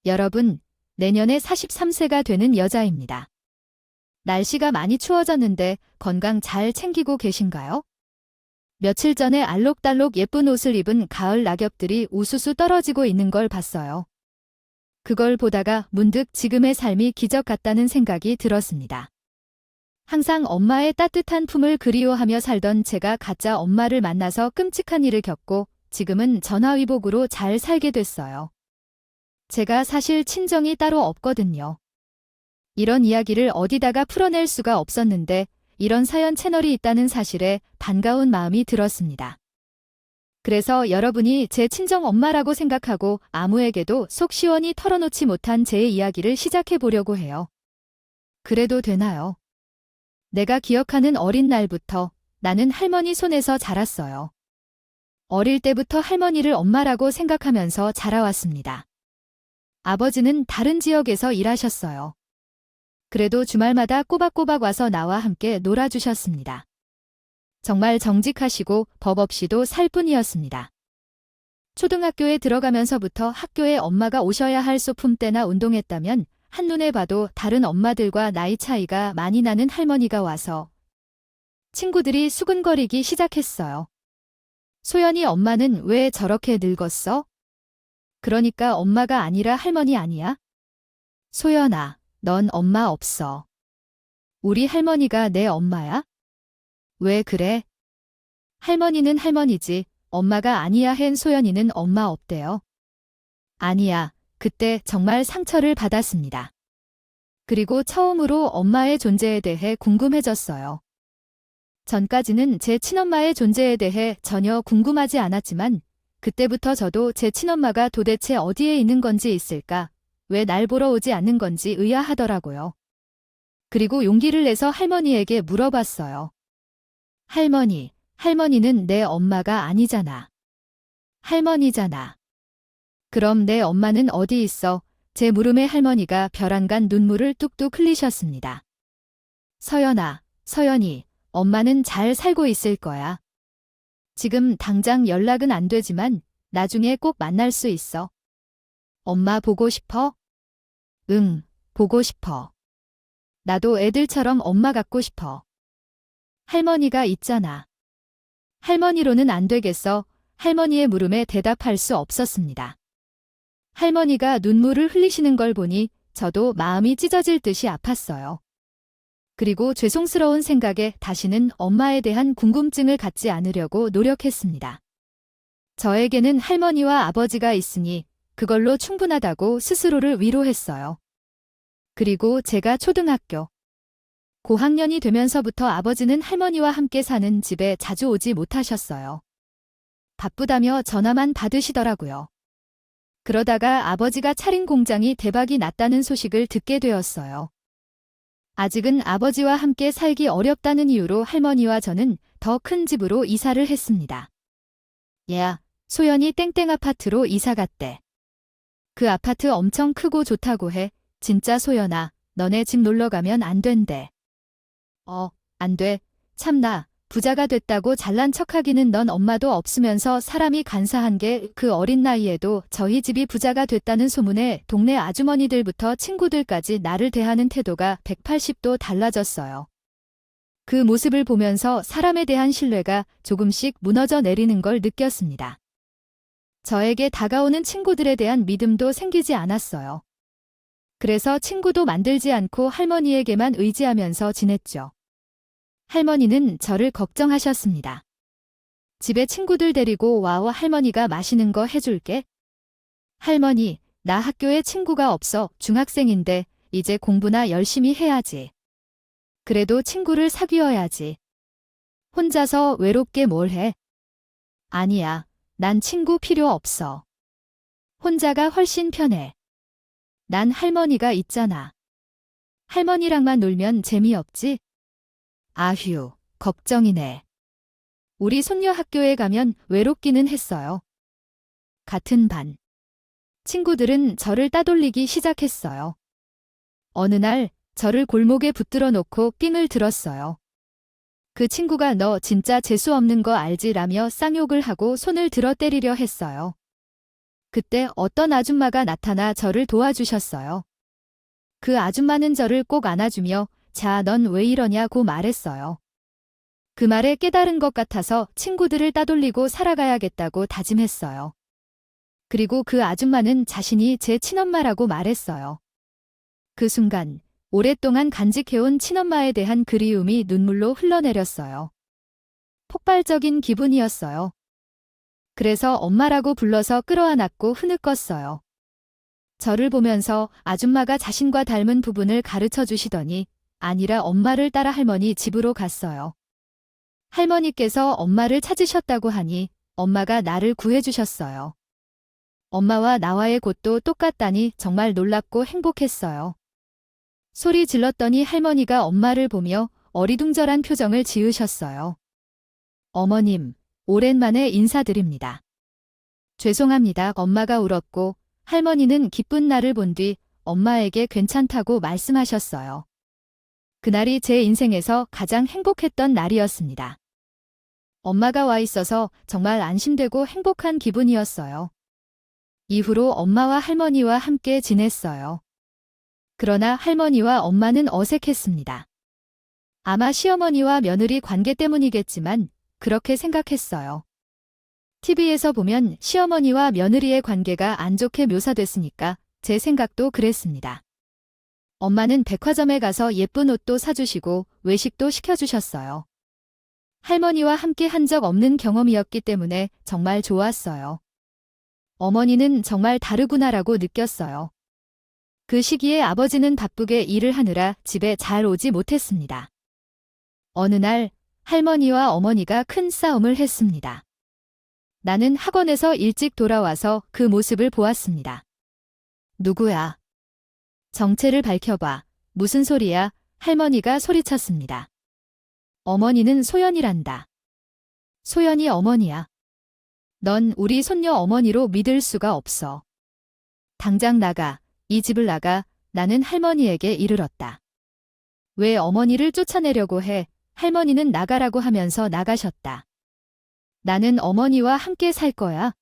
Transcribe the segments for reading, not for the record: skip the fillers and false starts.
여러분, 내년에 43세가 되는 여자입니다. 날씨가 많이 추워졌는데 건강 잘 챙기고 계신가요? 며칠 전에 알록달록 예쁜 옷을 입은 가을 낙엽들이 우수수 떨어지고 있는 걸 봤어요. 그걸 보다가 문득 지금의 삶이 기적 같다는 생각이 들었습니다. 항상 엄마의 따뜻한 품을 그리워하며 살던 제가 가짜 엄마를 만나서 끔찍한 일을 겪고 지금은 전화위복으로 잘 살게 됐어요. 제가 사실 친정이 따로 없거든요. 이런 이야기를 어디다가 풀어낼 수가 없었는데 이런 사연 채널이 있다는 사실에 반가운 마음이 들었습니다. 그래서 여러분이 제 친정 엄마라고 생각하고 아무에게도 속 시원히 털어놓지 못한 제 이야기를 시작해 보려고 해요. 그래도 되나요? 내가 기억하는 어린 날부터 나는 할머니 손에서 자랐어요. 어릴 때부터 할머니를 엄마라고 생각하면서 자라왔습니다. 아버지는 다른 지역에서 일하셨어요. 그래도 주말마다 꼬박꼬박 와서 나와 함께 놀아주셨습니다. 정말 정직하시고 법 없이도 살 뿐이었습니다. 초등학교에 들어가면서부터 학교에 엄마가 오셔야 할 소풍 때나 운동했다면 한눈에 봐도 다른 엄마들과 나이 차이가 많이 나는 할머니가 와서 친구들이 수근거리기 시작했어요. 소연이 엄마는 왜 저렇게 늙었어? 그러니까 엄마가 아니라 할머니 아니야? 소연아, 넌 엄마 없어. 우리 할머니가 내 엄마야? 왜 그래? 할머니는 할머니지 엄마가 아니야 한 소연이는 엄마 없대요. 아니야. 그때 정말 상처를 받았습니다. 그리고 처음으로 엄마의 존재에 대해 궁금해졌어요. 전까지는 제 친엄마의 존재에 대해 전혀 궁금하지 않았지만 그때부터 저도 제 친엄마가 도대체 어디에 있는 건지 있을까, 왜 날 보러 오지 않는 건지 의아하더라고요. 그리고 용기를 내서 할머니에게 물어봤어요. 할머니, 할머니는 내 엄마가 아니잖아. 할머니잖아. 그럼 내 엄마는 어디 있어? 제 물음에 할머니가 벼랑간 눈물을 뚝뚝 흘리셨습니다. 서연아, 서연이, 엄마는 잘 살고 있을 거야. 지금 당장 연락은 안 되지만 나중에 꼭 만날 수 있어. 엄마 보고 싶어? 응, 보고 싶어. 나도 애들처럼 엄마 갖고 싶어. 할머니가 있잖아. 할머니로는 안 되겠어. 할머니의 물음에 대답할 수 없었습니다. 할머니가 눈물을 흘리시는 걸 보니 저도 마음이 찢어질 듯이 아팠어요. 그리고 죄송스러운 생각에 다시는 엄마에 대한 궁금증을 갖지 않으려고 노력했습니다. 저에게는 할머니와 아버지가 있으니 그걸로 충분하다고 스스로를 위로했어요. 그리고 제가 초등학교 고학년이 되면서부터 아버지는 할머니와 함께 사는 집에 자주 오지 못하셨어요. 바쁘다며 전화만 받으시더라고요. 그러다가 아버지가 차린 공장이 대박이 났다는 소식을 듣게 되었어요. 아직은 아버지와 함께 살기 어렵다는 이유로 할머니와 저는 더 큰 집으로 이사를 했습니다. 야, 소연이 땡땡 아파트로 이사 갔대. 그 아파트 엄청 크고 좋다고 해. 진짜 소연아, 너네 집 놀러 가면 안 된대. 안 돼. 참나. 부자가 됐다고 잘난 척하기는 넌 엄마도 없으면서 사람이 간사한 게 그 어린 나이에도 저희 집이 부자가 됐다는 소문에 동네 아주머니들부터 친구들까지 나를 대하는 태도가 180도 달라졌어요. 그 모습을 보면서 사람에 대한 신뢰가 조금씩 무너져 내리는 걸 느꼈습니다. 저에게 다가오는 친구들에 대한 믿음도 생기지 않았어요. 그래서 친구도 만들지 않고 할머니에게만 의지하면서 지냈죠. 할머니는 저를 걱정하셨습니다. 집에 친구들 데리고 와와 할머니가 맛있는 거 해줄게. 할머니, 나 학교에 친구가 없어. 중학생인데 이제 공부나 열심히 해야지. 그래도 친구를 사귀어야지. 혼자서 외롭게 뭘 해? 아니야, 난 친구 필요 없어. 혼자가 훨씬 편해. 난 할머니가 있잖아. 할머니랑만 놀면 재미없지? 아휴, 걱정이네. 우리 손녀 학교에 가면 외롭기는 했어요. 같은 반. 친구들은 저를 따돌리기 시작했어요. 어느 날 저를 골목에 붙들어 놓고 삥을 들었어요. 그 친구가 너 진짜 재수 없는 거 알지? 라며 쌍욕을 하고 손을 들어 때리려 했어요. 그때 어떤 아줌마가 나타나 저를 도와주셨어요. 그 아줌마는 저를 꼭 안아주며 자, 넌 왜 이러냐고 말했어요. 그 말에 깨달은 것 같아서 친구들을 따돌리고 살아가야겠다고 다짐했어요. 그리고 그 아줌마는 자신이 제 친엄마라고 말했어요. 그 순간 오랫동안 간직해온 친엄마에 대한 그리움이 눈물로 흘러내렸어요. 폭발적인 기분이었어요. 그래서 엄마라고 불러서 끌어안았고 흐느꼈어요. 저를 보면서 아줌마가 자신과 닮은 부분을 가르쳐 주시더니 아니라 엄마를 따라 할머니 집으로 갔어요. 할머니께서 엄마를 찾으셨다고 하니 엄마가 나를 구해주셨어요. 엄마와 나와의 곳도 똑같다니 정말 놀랍고 행복했어요. 소리 질렀더니 할머니가 엄마를 보며 어리둥절한 표정을 지으셨어요. 어머님, 오랜만에 인사드립니다. 죄송합니다. 엄마가 울었고 할머니는 기쁜 나를 본 뒤 엄마에게 괜찮다고 말씀하셨어요. 그날이 제 인생에서 가장 행복했던 날이었습니다. 엄마가 와 있어서 정말 안심되고 행복한 기분이었어요. 이후로 엄마와 할머니와 함께 지냈어요. 그러나 할머니와 엄마는 어색했습니다. 아마 시어머니와 며느리 관계 때문이겠지만 그렇게 생각했어요. TV에서 보면 시어머니와 며느리의 관계가 안 좋게 묘사됐으니까 제 생각도 그랬습니다. 엄마는 백화점에 가서 예쁜 옷도 사주시고 외식도 시켜주셨어요. 할머니와 함께 한 적 없는 경험이었기 때문에 정말 좋았어요. 어머니는 정말 다르구나라고 느꼈어요. 그 시기에 아버지는 바쁘게 일을 하느라 집에 잘 오지 못했습니다. 어느 날 할머니와 어머니가 큰 싸움을 했습니다. 나는 학원에서 일찍 돌아와서 그 모습을 보았습니다. 누구야? 정체를 밝혀봐. 무슨 소리야? 할머니가 소리쳤습니다. 어머니는 소연이란다. 소연이 어머니야. 넌 우리 손녀 어머니로 믿을 수가 없어. 당장 나가. 이 집을 나가. 나는 할머니에게 이르렀다. 왜 어머니를 쫓아내려고 해? 할머니는 나가라고 하면서 나가셨다. 나는 어머니와 함께 살 거야.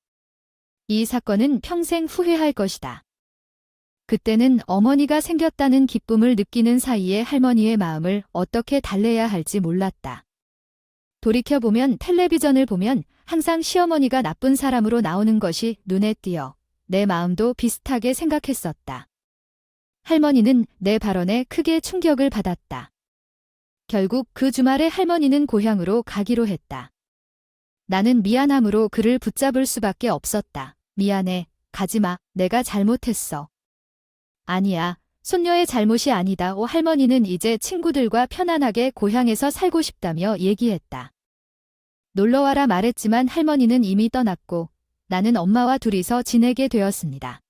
이 사건은 평생 후회할 것이다. 그때는 어머니가 생겼다는 기쁨을 느끼는 사이에 할머니의 마음을 어떻게 달래야 할지 몰랐다. 돌이켜보면 텔레비전을 보면 항상 시어머니가 나쁜 사람으로 나오는 것이 눈에 띄어 내 마음도 비슷하게 생각했었다. 할머니는 내 발언에 크게 충격을 받았다. 결국 그 주말에 할머니는 고향으로 가기로 했다. 나는 미안함으로 그를 붙잡을 수밖에 없었다. 미안해. 가지마. 내가 잘못했어. 아니야. 손녀의 잘못이 아니다. 할머니는 이제 친구들과 편안하게 고향에서 살고 싶다며 얘기했다. 놀러와라 말했지만 할머니는 이미 떠났고 나는 엄마와 둘이서 지내게 되었습니다.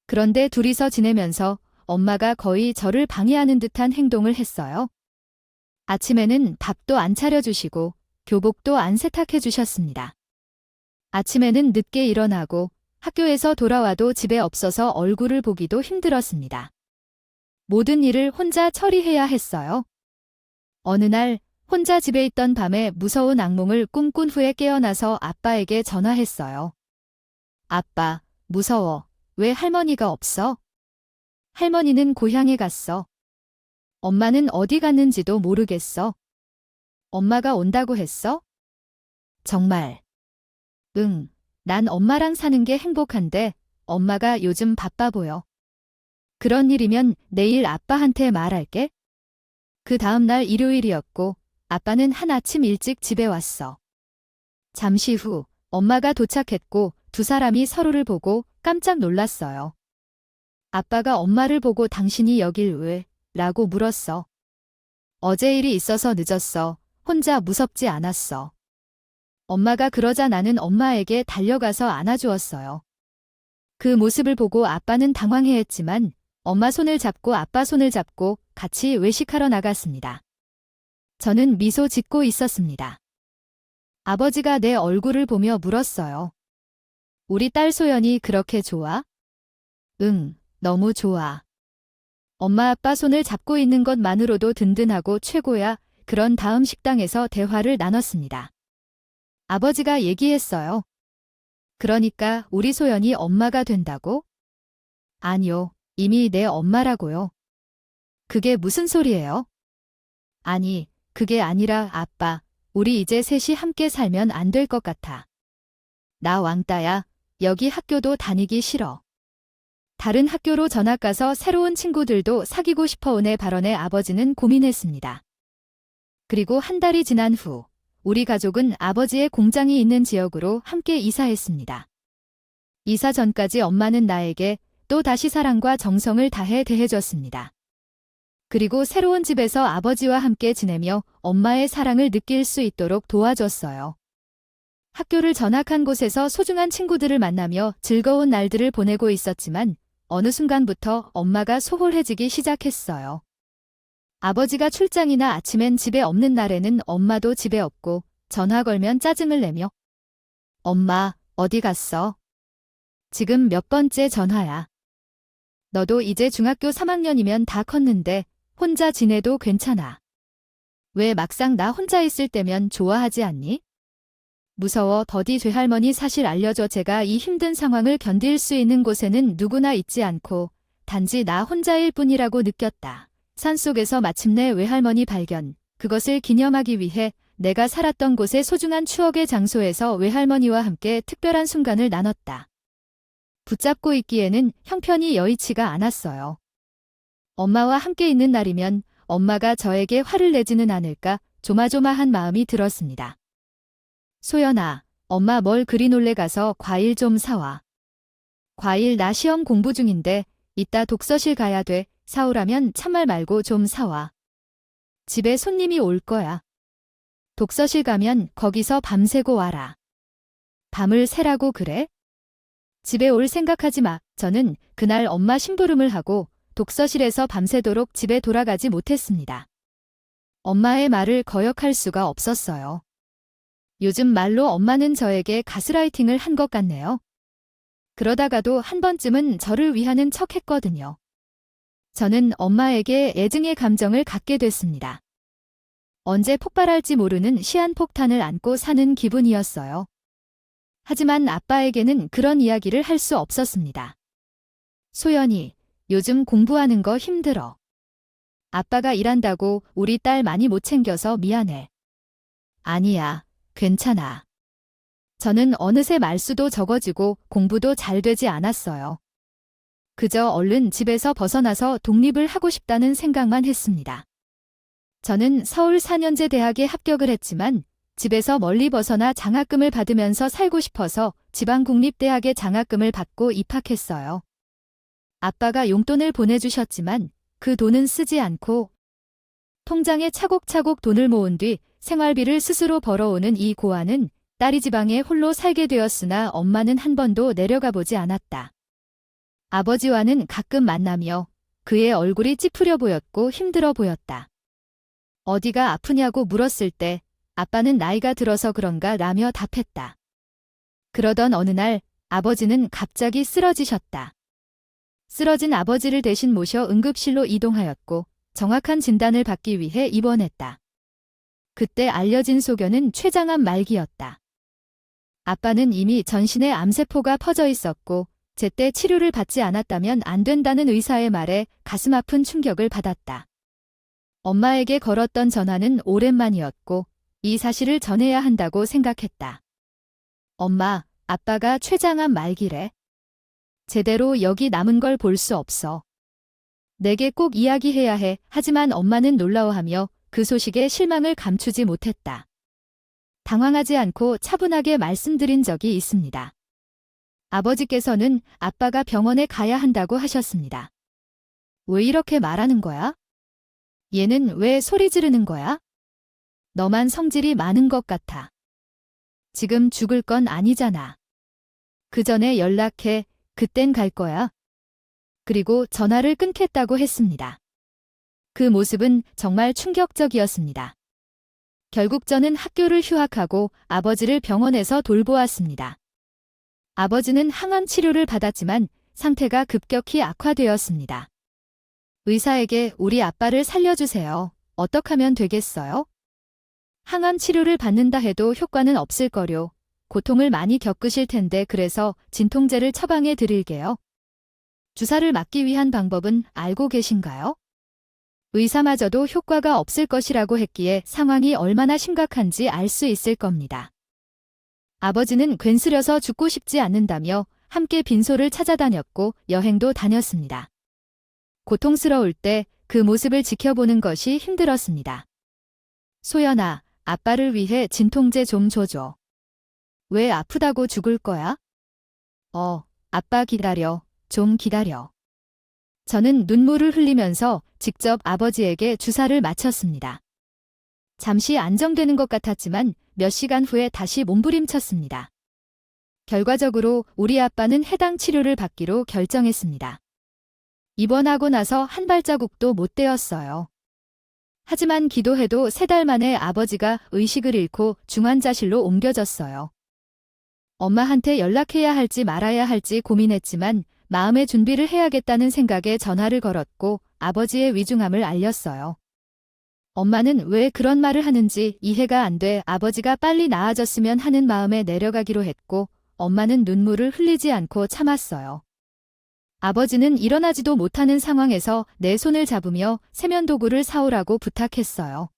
그런데 둘이서 지내면서 엄마가 거의 저를 방해하는 듯한 행동을 했어요. 아침에는 밥도 안 차려주시고 교복도 안 세탁해 주셨습니다. 아침에는 늦게 일어나고 학교에서 돌아와도 집에 없어서 얼굴을 보기도 힘들었습니다. 모든 일을 혼자 처리해야 했어요. 어느 날 혼자 집에 있던 밤에 무서운 악몽을 꿈꾼 후에 깨어나서 아빠에게 전화했어요. 아빠, 무서워. 왜 할머니가 없어? 할머니는 고향에 갔어. 엄마는 어디 갔는지도 모르겠어. 엄마가 온다고 했어? 정말. 응, 난 엄마랑 사는 게 행복한데 엄마가 요즘 바빠 보여. 그런 일이면 내일 아빠한테 말할게. 그 다음 날 일요일이었고 아빠는 한 아침 일찍 집에 왔어. 잠시 후 엄마가 도착했고 두 사람이 서로를 보고 깜짝 놀랐어요. 아빠가 엄마를 보고 당신이 여길 왜? 라고 물었어. 어제 일이 있어서 늦었어. 혼자 무섭지 않았어. 엄마가 그러자 나는 엄마에게 달려가서 안아주었어요. 그 모습을 보고 아빠는 당황해했지만 엄마 손을 잡고 아빠 손을 잡고 같이 외식하러 나갔습니다. 저는 미소 짓고 있었습니다. 아버지가 내 얼굴을 보며 물었어요. 우리 딸 소연이 그렇게 좋아? 응, 너무 좋아. 엄마 아빠 손을 잡고 있는 것만으로도 든든하고 최고야. 그런 다음 식당에서 대화를 나눴습니다. 아버지가 얘기했어요. 그러니까 우리 소연이 엄마가 된다고? 아니요, 이미 내 엄마라고요. 그게 무슨 소리예요? 아니, 그게 아니라 아빠, 우리 이제 셋이 함께 살면 안 될 것 같아. 나 왕따야. 여기 학교도 다니기 싫어. 다른 학교로 전학 가서 새로운 친구들도 사귀고 싶어온의 발언에 아버지는 고민했습니다. 그리고 한 달이 지난 후 우리 가족은 아버지의 공장이 있는 지역으로 함께 이사했습니다. 이사 전까지 엄마는 나에게 또 다시 사랑과 정성을 다해 대해줬습니다. 그리고 새로운 집에서 아버지와 함께 지내며 엄마의 사랑을 느낄 수 있도록 도와줬어요. 학교를 전학한 곳에서 소중한 친구들을 만나며 즐거운 날들을 보내고 있었지만 어느 순간부터 엄마가 소홀해지기 시작했어요. 아버지가 출장이나 아침엔 집에 없는 날에는 엄마도 집에 없고 전화 걸면 짜증을 내며 엄마, 어디 갔어? 지금 몇 번째 전화야? 너도 이제 중학교 3학년이면 다 컸는데 혼자 지내도 괜찮아. 왜 막상 나 혼자 있을 때면 좋아하지 않니? 무서워. 더디 죄할머니 사실 알려줘. 제가 이 힘든 상황을 견딜 수 있는 곳에는 누구나 있지 않고 단지 나 혼자일 뿐이라고 느꼈다. 산속에서 마침내 외할머니 발견. 그것을 기념하기 위해 내가 살았던 곳의 소중한 추억의 장소에서 외할머니와 함께 특별한 순간을 나눴다. 붙잡고 있기에는 형편이 여의치가 않았어요. 엄마와 함께 있는 날이면 엄마가 저에게 화를 내지는 않을까 조마조마한 마음이 들었습니다. 소연아, 엄마 뭘 그리 놀래 가서 과일 좀 사와. 과일 나 시험 공부 중인데 이따 독서실 가야 돼. 사오라면 참말 말고 좀 사와. 집에 손님이 올 거야. 독서실 가면 거기서 밤새고 와라. 밤을 새라고 그래? 집에 올 생각하지 마. 저는 그날 엄마 심부름을 하고 독서실에서 밤새도록 집에 돌아가지 못했습니다. 엄마의 말을 거역할 수가 없었어요. 요즘 말로 엄마는 저에게 가스라이팅을 한 것 같네요. 그러다가도 한 번쯤은 저를 위하는 척 했거든요. 저는 엄마에게 애증의 감정을 갖게 됐습니다. 언제 폭발할지 모르는 시한폭탄을 안고 사는 기분이었어요. 하지만 아빠에게는 그런 이야기를 할 수 없었습니다. 소연이, 요즘 공부하는 거 힘들어. 아빠가 일한다고 우리 딸 많이 못 챙겨서 미안해. 아니야. 괜찮아. 저는 어느새 말수도 적어지고 공부도 잘 되지 않았어요. 그저 얼른 집에서 벗어나서 독립을 하고 싶다는 생각만 했습니다. 저는 서울 4년제 대학에 합격을 했지만 집에서 멀리 벗어나 장학금을 받으면서 살고 싶어서 지방국립대학에 장학금을 받고 입학했어요. 아빠가 용돈을 보내주셨지만 그 돈은 쓰지 않고 통장에 차곡차곡 돈을 모은 뒤 생활비를 스스로 벌어오는 이 고아는 딸이 지방에 홀로 살게 되었으나 엄마는 한 번도 내려가 보지 않았다. 아버지와는 가끔 만나며 그의 얼굴이 찌푸려 보였고 힘들어 보였다. 어디가 아프냐고 물었을 때 아빠는 나이가 들어서 그런가 라며 답했다. 그러던 어느 날 아버지는 갑자기 쓰러지셨다. 쓰러진 아버지를 대신 모셔 응급실로 이동하였고 정확한 진단을 받기 위해 입원했다. 그때 알려진 소견은 췌장암 말기였다. 아빠는 이미 전신에 암세포가 퍼져 있었고 제때 치료를 받지 않았다면 안 된다는 의사의 말에 가슴 아픈 충격을 받았다. 엄마에게 걸었던 전화는 오랜만이었고 이 사실을 전해야 한다고 생각했다. 엄마, 아빠가 췌장암 말기래. 제대로 여기 남은 걸 볼 수 없어. 내게 꼭 이야기해야 해. 하지만 엄마는 놀라워하며 그 소식에 실망을 감추지 못했다. 당황하지 않고 차분하게 말씀드린 적이 있습니다. 아버지께서는 아빠가 병원에 가야 한다고 하셨습니다. 왜 이렇게 말하는 거야? 얘는 왜 소리 지르는 거야? 너만 성질이 많은 것 같아. 지금 죽을 건 아니잖아. 그 전에 연락해. 그땐 갈 거야. 그리고 전화를 끊겠다고 했습니다. 그 모습은 정말 충격적이었습니다. 결국 저는 학교를 휴학하고 아버지를 병원에서 돌보았습니다. 아버지는 항암 치료를 받았지만 상태가 급격히 악화되었습니다. 의사에게 우리 아빠를 살려주세요. 어떻게 하면 되겠어요? 항암 치료를 받는다 해도 효과는 없을 거요. 고통을 많이 겪으실 텐데 그래서 진통제를 처방해 드릴게요. 주사를 맞기 위한 방법은 알고 계신가요? 의사마저도 효과가 없을 것이라고 했기에 상황이 얼마나 심각한지 알 수 있을 겁니다. 아버지는 괜스려서 죽고 싶지 않는다며 함께 빈소를 찾아다녔고 여행도 다녔습니다. 고통스러울 때 그 모습을 지켜보는 것이 힘들었습니다. 소연아, 아빠를 위해 진통제 좀 줘줘. 왜 아프다고 죽을 거야? 아빠 기다려. 좀 기다려. 저는 눈물을 흘리면서 직접 아버지에게 주사를 맞췄습니다. 잠시 안정되는 것 같았지만 몇 시간 후에 다시 몸부림쳤습니다. 결과적으로 우리 아빠는 해당 치료를 받기로 결정했습니다. 입원하고 나서 한 발자국도 못 떼었어요. 하지만 기도해도 3달 만에 아버지가 의식을 잃고 중환자실로 옮겨졌어요. 엄마한테 연락해야 할지 말아야 할지 고민했지만 마음의 준비를 해야겠다는 생각에 전화를 걸었고 아버지의 위중함을 알렸어요. 엄마는 왜 그런 말을 하는지 이해가 안 돼 아버지가 빨리 나아졌으면 하는 마음에 내려가기로 했고 엄마는 눈물을 흘리지 않고 참았어요. 아버지는 일어나지도 못하는 상황에서 내 손을 잡으며 세면도구를 사오라고 부탁했어요.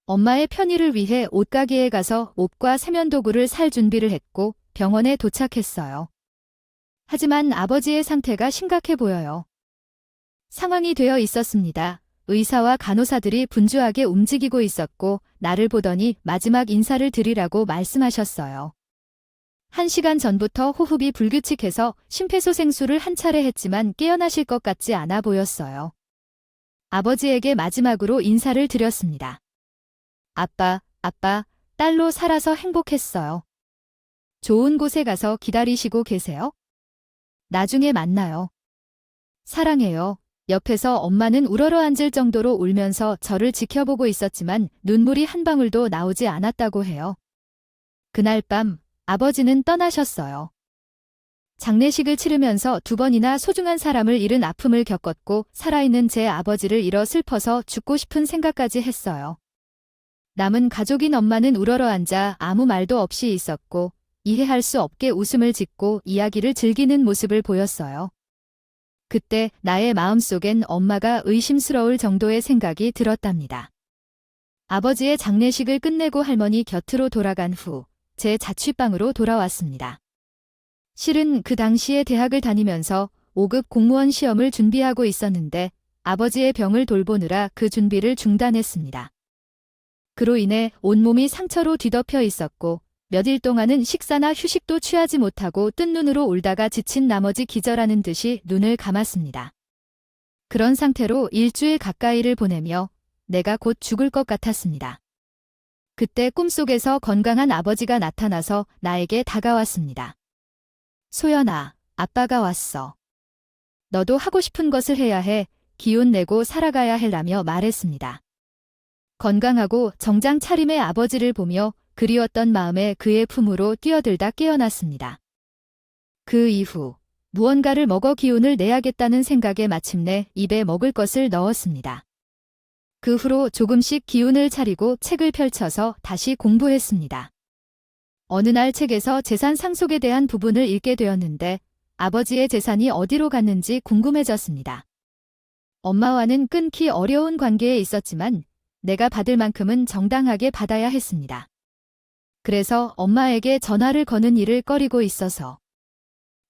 엄마의 편의를 위해 옷가게에 가서 옷과 세면도구를 살 준비를 했고 병원에 도착했어요. 하지만 아버지의 상태가 심각해 보여요. 상황이 되어 있었습니다. 의사와 간호사들이 분주하게 움직이고 있었고 나를 보더니 마지막 인사를 드리라고 말씀하셨어요. 1시간 전부터 호흡이 불규칙해서 심폐소생술을 한 차례 했지만 깨어나실 것 같지 않아 보였어요. 아버지에게 마지막으로 인사를 드렸습니다. 아빠, 딸로 살아서 행복했어요. 좋은 곳에 가서 기다리시고 계세요? 나중에 만나요. 사랑해요. 옆에서 엄마는 우러러 앉을 정도로 울면서 저를 지켜보고 있었지만 눈물이 한 방울도 나오지 않았다고 해요. 그날 밤 아버지는 떠나셨어요. 장례식을 치르면서 2번이나 소중한 사람을 잃은 아픔을 겪었고 살아있는 제 아버지를 잃어 슬퍼서 죽고 싶은 생각까지 했어요. 남은 가족인 엄마는 우러러 앉아 아무 말도 없이 있었고 이해할 수 없게 웃음을 짓고 이야기를 즐기는 모습을 보였어요. 그때 나의 마음속엔 엄마가 의심스러울 정도의 생각이 들었답니다. 아버지의 장례식을 끝내고 할머니 곁으로 돌아간 후 제 자취방으로 돌아왔습니다. 실은 그 당시에 대학을 다니면서 5급 공무원 시험을 준비하고 있었는데 아버지의 병을 돌보느라 그 준비를 중단했습니다. 그로 인해 온몸이 상처로 뒤덮여 있었고 몇일 동안은 식사나 휴식도 취하지 못하고 뜬 눈으로 울다가 지친 나머지 기절하는 듯이 눈을 감았습니다. 그런 상태로 일주일 가까이를 보내며 내가 곧 죽을 것 같았습니다. 그때 꿈속에서 건강한 아버지가 나타나서 나에게 다가왔습니다. 소연아, 아빠가 왔어. 너도 하고 싶은 것을 해야 해. 기운 내고 살아가야 해라며 말했습니다. 건강하고 정장 차림의 아버지를 보며 그리웠던 마음에 그의 품으로 뛰어들다 깨어났습니다. 그 이후 무언가를 먹어 기운을 내야겠다는 생각에 마침내 입에 먹을 것을 넣었습니다. 그 후로 조금씩 기운을 차리고 책을 펼쳐서 다시 공부했습니다. 어느 날 책에서 재산 상속에 대한 부분을 읽게 되었는데 아버지의 재산이 어디로 갔는지 궁금해졌습니다. 엄마와는 끊기 어려운 관계에 있었지만 내가 받을 만큼은 정당하게 받아야 했습니다. 그래서 엄마에게 전화를 거는 일을 꺼리고 있어서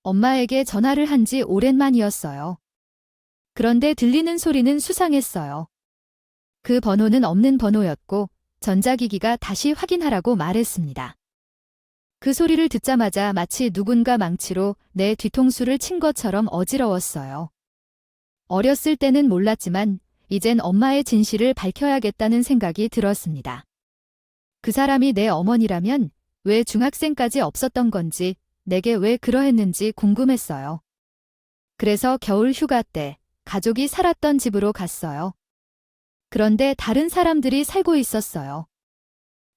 엄마에게 전화를 한 지 오랜만이었어요. 그런데 들리는 소리는 수상했어요. 그 번호는 없는 번호였고 전자기기가 다시 확인하라고 말했습니다. 그 소리를 듣자마자 마치 누군가 망치로 내 뒤통수를 친 것처럼 어지러웠어요. 어렸을 때는 몰랐지만 이젠 엄마의 진실을 밝혀야겠다는 생각이 들었습니다. 그 사람이 내 어머니라면 왜 중학생까지 없었던 건지 내게 왜 그러했는지 궁금했어요. 그래서 겨울 휴가 때 가족이 살았던 집으로 갔어요. 그런데 다른 사람들이 살고 있었어요.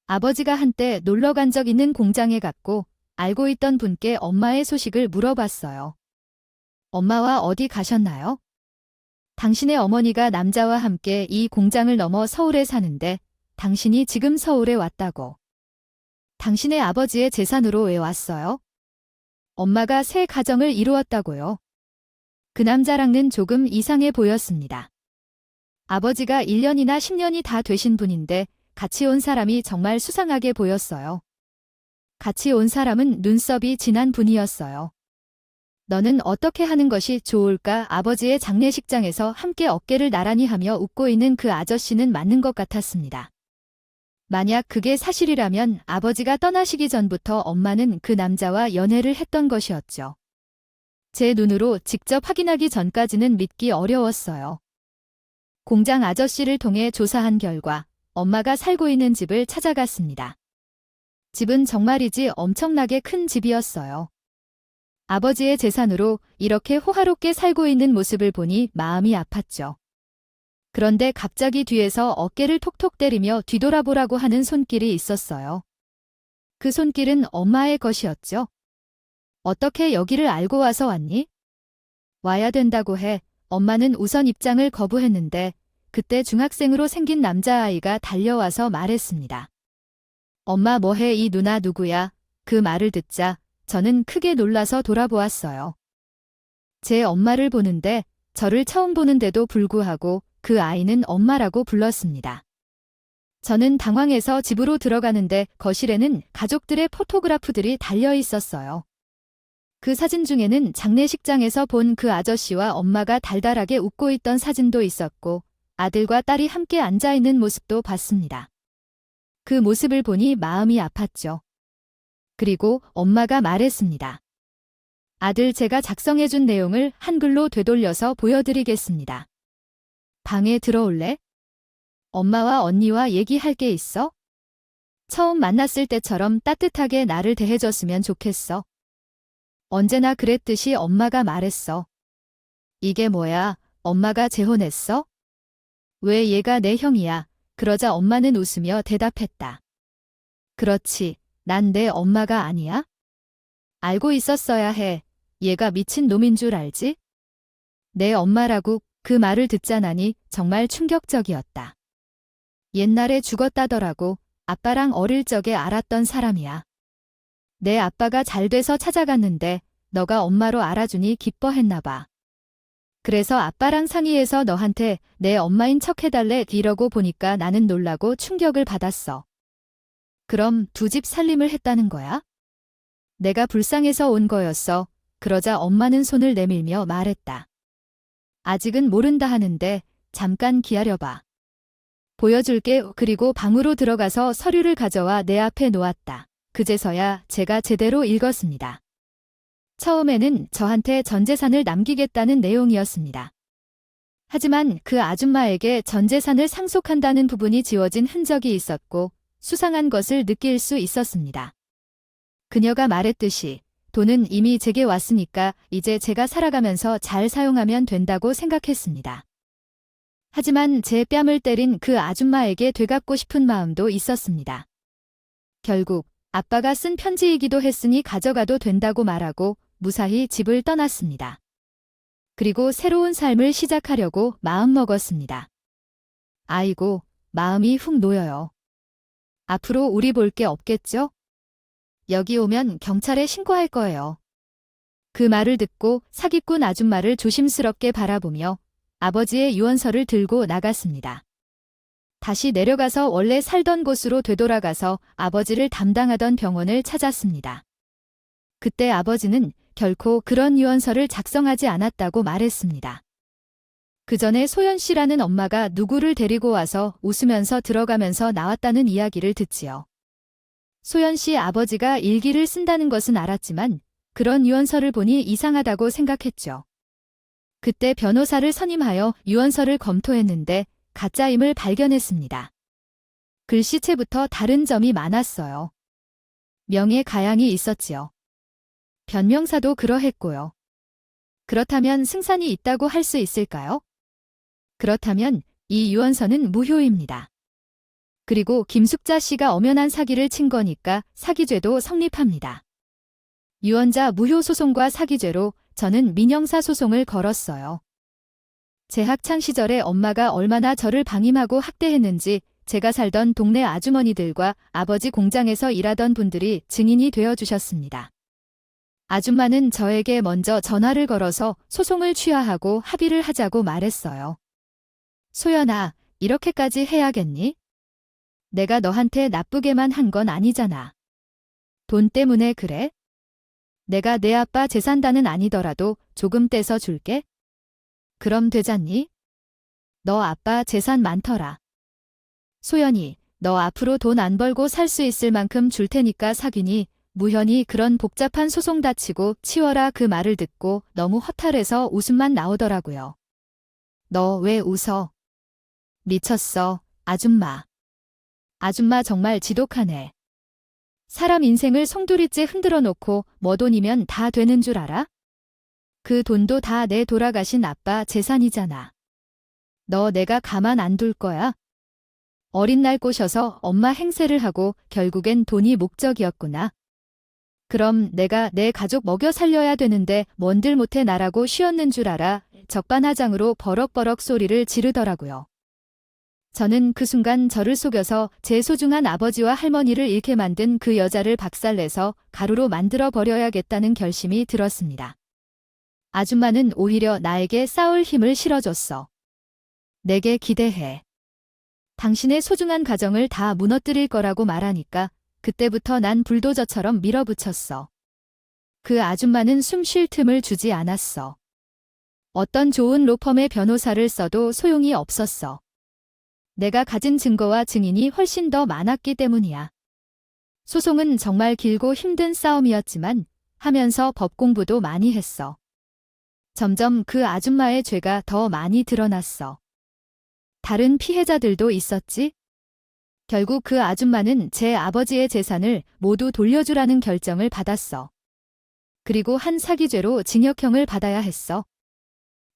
아버지가 한때 놀러 간 적 있는 공장에 갔고 알고 있던 분께 엄마의 소식을 물어봤어요. 엄마와 어디 가셨나요? 당신의 어머니가 남자와 함께 이 공장을 넘어 서울에 사는데 당신이 지금 서울에 왔다고. 당신의 아버지의 재산으로 왜 왔어요? 엄마가 새 가정을 이루었다고요. 그 남자랑은 조금 이상해 보였습니다. 아버지가 1년이나 10년이 다 되신 분인데 같이 온 사람이 정말 수상하게 보였어요. 같이 온 사람은 눈썹이 진한 분이었어요. 너는 어떻게 하는 것이 좋을까? 아버지의 장례식장에서 함께 어깨를 나란히 하며 웃고 있는 그 아저씨는 맞는 것 같았습니다. 만약 그게 사실이라면 아버지가 떠나시기 전부터 엄마는 그 남자와 연애를 했던 것이었죠. 제 눈으로 직접 확인하기 전까지는 믿기 어려웠어요. 공장 아저씨를 통해 조사한 결과 엄마가 살고 있는 집을 찾아갔습니다. 집은 정말이지 엄청나게 큰 집이었어요. 아버지의 재산으로 이렇게 호화롭게 살고 있는 모습을 보니 마음이 아팠죠. 그런데 갑자기 뒤에서 어깨를 톡톡 때리며 뒤돌아보라고 하는 손길이 있었어요. 그 손길은 엄마의 것이었죠. 어떻게 여기를 알고 와서 왔니? 와야 된다고 해. 엄마는 우선 입장을 거부했는데 그때 중학생으로 생긴 남자아이가 달려와서 말했습니다. 엄마 뭐해? 이 누나 누구야? 그 말을 듣자 저는 크게 놀라서 돌아보았어요. 제 엄마를 보는데 저를 처음 보는데도 불구하고 그 아이는 엄마라고 불렀습니다. 저는 당황해서 집으로 들어가는데 거실에는 가족들의 포토그래프들이 달려 있었어요. 그 사진 중에는 장례식장에서 본 그 아저씨와 엄마가 달달하게 웃고 있던 사진도 있었고 아들과 딸이 함께 앉아 있는 모습도 봤습니다. 그 모습을 보니 마음이 아팠죠. 그리고 엄마가 말했습니다. 아들, 제가 작성해준 내용을 한글로 되돌려서 보여드리겠습니다. 방에 들어올래? 엄마와 언니와 얘기할 게 있어? 처음 만났을 때처럼 따뜻하게 나를 대해줬으면 좋겠어. 언제나 그랬듯이 엄마가 말했어. 이게 뭐야? 엄마가 재혼했어? 왜 얘가 내 형이야? 그러자 엄마는 웃으며 대답했다. 그렇지, 난 내 엄마가 아니야? 알고 있었어야 해. 얘가 미친 놈인 줄 알지? 내 엄마라고 그 말을 듣자 나니 정말 충격적이었다. 옛날에 죽었다더라고. 아빠랑 어릴 적에 알았던 사람이야. 내 아빠가 잘 돼서 찾아갔는데 너가 엄마로 알아주니 기뻐했나 봐. 그래서 아빠랑 상의해서 너한테 내 엄마인 척 해달래 이러고 보니까 나는 놀라고 충격을 받았어. 그럼 두 집 살림을 했다는 거야? 내가 불쌍해서 온 거였어. 그러자 엄마는 손을 내밀며 말했다. 아직은 모른다 하는데 잠깐 기다려봐. 보여줄게. 그리고 방으로 들어가서 서류를 가져와 내 앞에 놓았다. 그제서야 제가 제대로 읽었습니다. 처음에는 저한테 전 재산을 남기겠다는 내용이었습니다. 하지만 그 아줌마에게 전 재산을 상속한다는 부분이 지워진 흔적이 있었고 수상한 것을 느낄 수 있었습니다. 그녀가 말했듯이 돈은 이미 제게 왔으니까 이제 제가 살아가면서 잘 사용하면 된다고 생각했습니다. 하지만 제 뺨을 때린 그 아줌마에게 되갚고 싶은 마음도 있었습니다. 결국 아빠가 쓴 편지이기도 했으니 가져가도 된다고 말하고 무사히 집을 떠났습니다. 그리고 새로운 삶을 시작하려고 마음먹었습니다. 아이고, 마음이 훅 놓여요. 앞으로 우리 볼 게 없겠죠? 여기 오면 경찰에 신고할 거예요. 그 말을 듣고 사기꾼 아줌마를 조심스럽게 바라보며 아버지의 유언서를 들고 나갔습니다. 다시 내려가서 원래 살던 곳으로 되돌아가서 아버지를 담당하던 병원을 찾았습니다. 그때 아버지는 결코 그런 유언서를 작성하지 않았다고 말했습니다. 그 전에 소연 씨라는 엄마가 누구를 데리고 와서 웃으면서 들어가면서 나왔다는 이야기를 듣지요. 소연 씨 아버지가 일기를 쓴다는 것은 알았지만 그런 유언서를 보니 이상하다고 생각했죠. 그때 변호사를 선임하여 유언서를 검토했는데 가짜임을 발견했습니다. 글씨체부터 다른 점이 많았어요. 명예 가양이 있었지요. 변명사도 그러했고요. 그렇다면 승산이 있다고 할 수 있을까요? 그렇다면 이 유언서는 무효입니다. 그리고 김숙자 씨가 엄연한 사기를 친 거니까 사기죄도 성립합니다. 유언자 무효 소송과 사기죄로 저는 민형사 소송을 걸었어요. 제 학창 시절에 엄마가 얼마나 저를 방임하고 학대했는지 제가 살던 동네 아주머니들과 아버지 공장에서 일하던 분들이 증인이 되어주셨습니다. 아줌마는 저에게 먼저 전화를 걸어서 소송을 취하하고 합의를 하자고 말했어요. 소연아, 이렇게까지 해야겠니? 내가 너한테 나쁘게만 한 건 아니잖아. 돈 때문에 그래? 내가 내 아빠 재산단은 아니더라도 조금 떼서 줄게. 그럼 되잖니? 너 아빠 재산 많더라. 소연이, 너 앞으로 돈 안 벌고 살 수 있을 만큼 줄 테니까 사귀니? 무현이 그런 복잡한 소송 다치고 치워라 그 말을 듣고 너무 허탈해서 웃음만 나오더라고요. 너 왜 웃어? 미쳤어, 아줌마. 아줌마 정말 지독하네. 사람 인생을 송두리째 흔들어 놓고 뭐 돈이면 다 되는 줄 알아? 그 돈도 다 내 돌아가신 아빠 재산이잖아. 너 내가 가만 안 둘 거야? 어린 날 꼬셔서 엄마 행세를 하고 결국엔 돈이 목적이었구나. 그럼 내가 내 가족 먹여 살려야 되는데 뭔들 못해 나라고 쉬었는 줄 알아? 적반하장으로 버럭버럭 소리를 지르더라고요. 저는 그 순간 저를 속여서 제 소중한 아버지와 할머니를 잃게 만든 그 여자를 박살내서 가루로 만들어 버려야겠다는 결심이 들었습니다. 아줌마는 오히려 나에게 싸울 힘을 실어줬어. 내게 기대해. 당신의 소중한 가정을 다 무너뜨릴 거라고 말하니까 그때부터 난 불도저처럼 밀어붙였어. 그 아줌마는 숨 쉴 틈을 주지 않았어. 어떤 좋은 로펌의 변호사를 써도 소용이 없었어. 내가 가진 증거와 증인이 훨씬 더 많았기 때문이야. 소송은 정말 길고 힘든 싸움이었지만 하면서 법 공부도 많이 했어. 점점 그 아줌마의 죄가 더 많이 드러났어. 다른 피해자들도 있었지? 결국 그 아줌마는 제 아버지의 재산을 모두 돌려주라는 결정을 받았어. 그리고 한 사기죄로 징역형을 받아야 했어.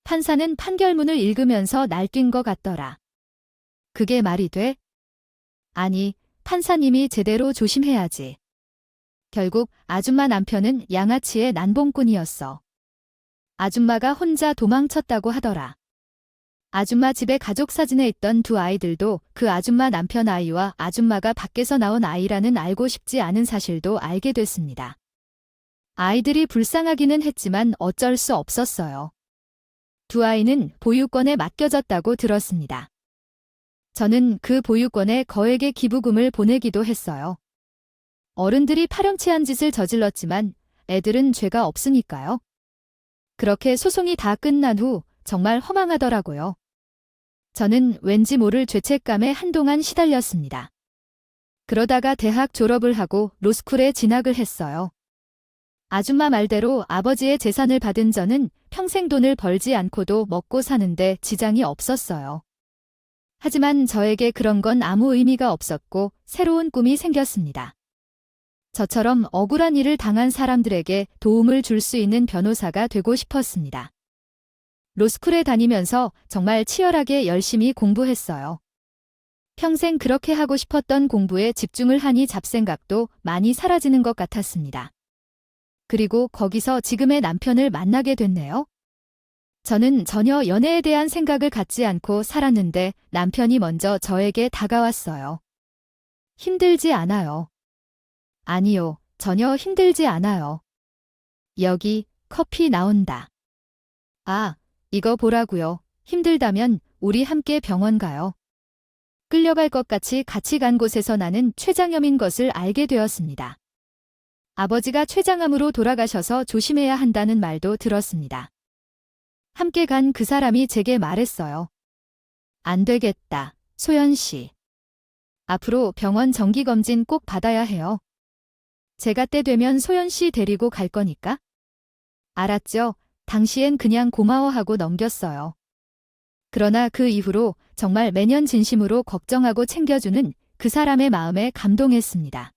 판사는 판결문을 읽으면서 날뛴 것 같더라. 그게 말이 돼? 아니, 판사님이 제대로 조심해야지. 결국 아줌마 남편은 양아치의 난봉꾼이었어. 아줌마가 혼자 도망쳤다고 하더라. 아줌마 집의 가족 사진에 있던 두 아이들도 그 아줌마 남편 아이와 아줌마가 밖에서 나온 아이라는 알고 싶지 않은 사실도 알게 됐습니다. 아이들이 불쌍하기는 했지만 어쩔 수 없었어요. 두 아이는 보육권에 맡겨졌다고 들었습니다. 저는 그 보육권에 거액의 기부금을 보내기도 했어요. 어른들이 파렴치한 짓을 저질렀지만 애들은 죄가 없으니까요. 그렇게 소송이 다 끝난 후 정말 허망하더라고요. 저는 왠지 모를 죄책감에 한동안 시달렸습니다. 그러다가 대학 졸업을 하고 로스쿨에 진학을 했어요. 아줌마 말대로 아버지의 재산을 받은 저는 평생 돈을 벌지 않고도 먹고 사는데 지장이 없었어요. 하지만 저에게 그런 건 아무 의미가 없었고 새로운 꿈이 생겼습니다. 저처럼 억울한 일을 당한 사람들에게 도움을 줄 수 있는 변호사가 되고 싶었습니다. 로스쿨에 다니면서 정말 치열하게 열심히 공부했어요. 평생 그렇게 하고 싶었던 공부에 집중을 하니 잡생각도 많이 사라지는 것 같았습니다. 그리고 거기서 지금의 남편을 만나게 됐네요. 저는 전혀 연애에 대한 생각을 갖지 않고 살았는데 남편이 먼저 저에게 다가왔어요. 힘들지 않아요. 아니요, 전혀 힘들지 않아요. 여기 커피 나온다. 아, 이거 보라고요. 힘들다면 우리 함께 병원 가요. 끌려갈 것 같이 간 곳에서 나는 췌장염인 것을 알게 되었습니다. 아버지가 췌장암으로 돌아가셔서 조심해야 한다는 말도 들었습니다. 함께 간 그 사람이 제게 말했어요. 안 되겠다, 소연 씨. 앞으로 병원 정기검진 꼭 받아야 해요. 제가 때 되면 소연 씨 데리고 갈 거니까. 알았죠? 당시엔 그냥 고마워하고 넘겼어요. 그러나 그 이후로 정말 매년 진심으로 걱정하고 챙겨주는 그 사람의 마음에 감동했습니다.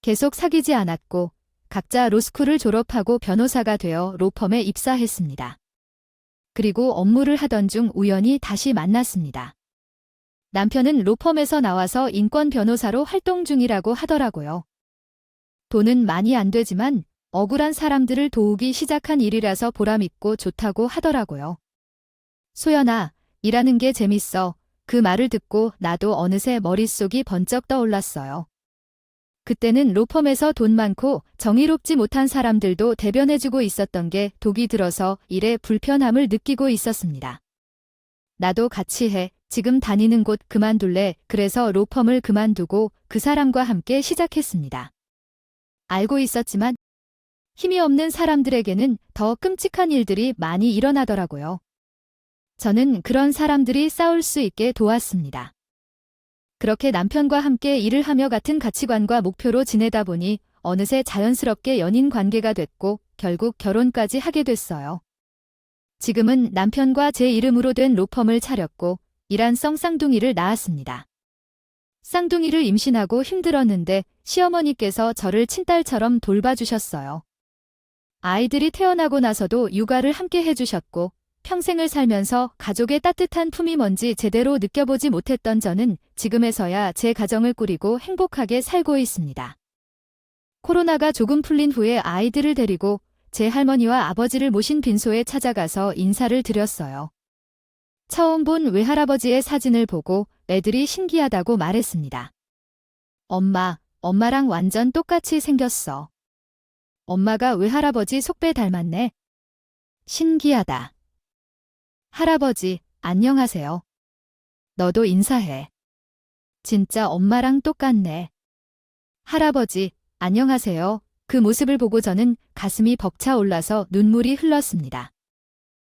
계속 사귀지 않았고 각자 로스쿨을 졸업하고 변호사가 되어 로펌에 입사했습니다. 그리고 업무를 하던 중 우연히 다시 만났습니다. 남편은 로펌에서 나와서 인권 변호사로 활동 중이라고 하더라고요. 돈은 많이 안 되지만 억울한 사람들을 도우기 시작한 일이라서 보람있고 좋다고 하더라고요. 소연아, 일하는 게 재밌어. 그 말을 듣고 나도 어느새 머릿속이 번쩍 떠올랐어요. 그때는 로펌에서 돈 많고 정의롭지 못한 사람들도 대변해주고 있었던 게 독이 들어서 일에 불편함을 느끼고 있었습니다. 나도 같이 해. 지금 다니는 곳 그만둘래. 그래서 로펌을 그만두고 그 사람과 함께 시작했습니다. 알고 있었지만 힘이 없는 사람들에게는 더 끔찍한 일들이 많이 일어나더라고요. 저는 그런 사람들이 싸울 수 있게 도왔습니다. 그렇게 남편과 함께 일을 하며 같은 가치관과 목표로 지내다 보니 어느새 자연스럽게 연인 관계가 됐고 결국 결혼까지 하게 됐어요. 지금은 남편과 제 이름으로 된 로펌을 차렸고 이란성 쌍둥이를 낳았습니다. 쌍둥이를 임신하고 힘들었는데 시어머니께서 저를 친딸처럼 돌봐주셨어요. 아이들이 태어나고 나서도 육아를 함께 해주셨고 평생을 살면서 가족의 따뜻한 품이 뭔지 제대로 느껴보지 못했던 저는 지금에서야 제 가정을 꾸리고 행복하게 살고 있습니다. 코로나가 조금 풀린 후에 아이들을 데리고 제 할머니와 아버지를 모신 빈소에 찾아가서 인사를 드렸어요. 처음 본 외할아버지의 사진을 보고 애들이 신기하다고 말했습니다. 엄마랑 완전 똑같이 생겼어. 엄마가 외할아버지 속배 닮았네. 신기하다. 할아버지, 안녕하세요. 너도 인사해. 진짜 엄마랑 똑같네. 할아버지, 안녕하세요. 그 모습을 보고 저는 가슴이 벅차 올라서 눈물이 흘렀습니다.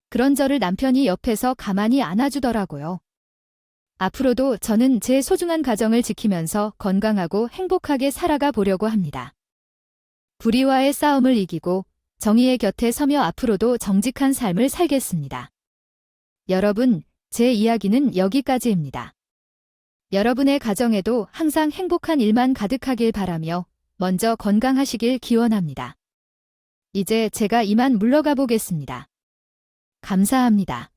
그런 저를 남편이 옆에서 가만히 안아주더라고요. 앞으로도 저는 제 소중한 가정을 지키면서 건강하고 행복하게 살아가 보려고 합니다. 불의와의 싸움을 이기고 정의의 곁에 서며 앞으로도 정직한 삶을 살겠습니다. 여러분, 제 이야기는 여기까지입니다. 여러분의 가정에도 항상 행복한 일만 가득하길 바라며 먼저 건강하시길 기원합니다. 이제 제가 이만 물러가 보겠습니다. 감사합니다.